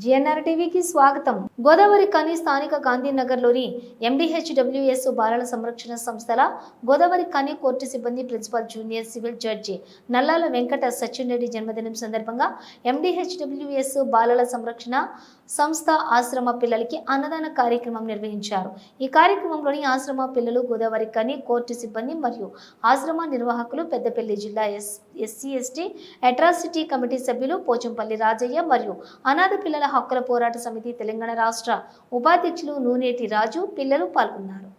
GNR టీవీకి స్వాగతం. గోదావరి కని స్థానిక గాంధీనగర్లోని ఎండిహెచ్డబ్ల్యూఎస్ బాలల సంరక్షణ సంస్థల గోదావరి కని కోర్టు సిబ్బంది ప్రిన్సిపల్ జూనియర్ సివిల్ జడ్జి నల్లాల వెంకట సచిన్ జన్మదినం సందర్భంగా ఎండిహెచ్డబ్ల్యూఎస్ బాలల సంరక్షణ సంస్థ ఆశ్రమ పిల్లలకి అన్నదాన కార్యక్రమం నిర్వహించారు. ఈ కార్యక్రమంలోని ఆశ్రమ పిల్లలు, గోదావరి కని కోర్టు సిబ్బంది మరియు ఆశ్రమ నిర్వాహకులు, పెద్దపల్లి జిల్లా ఎస్సీ/ఎస్టీ అట్రాసిటీ కమిటీ సభ్యులు, పోచంపల్లి రాజయ్య మరియు అనాథ పిల్లల హక్కుల పోరాట సమితి తెలంగాణ రాష్ట్ర ఉపాధ్యక్షులు నూనేటి రాజు పిల్లలు పాల్గొన్నారు.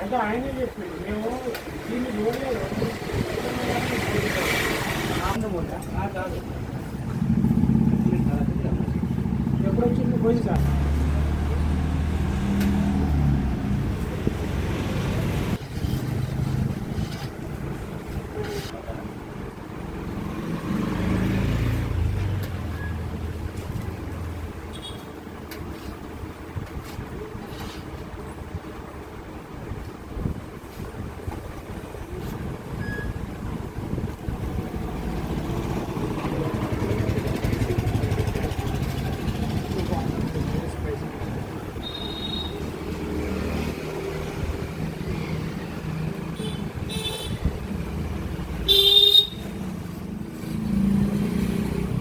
అంటే ఆయనే చెప్పింది. మేము దీన్ని చూడలేదు. కాదు ఎప్పుడు వచ్చింది పోయింది సార్.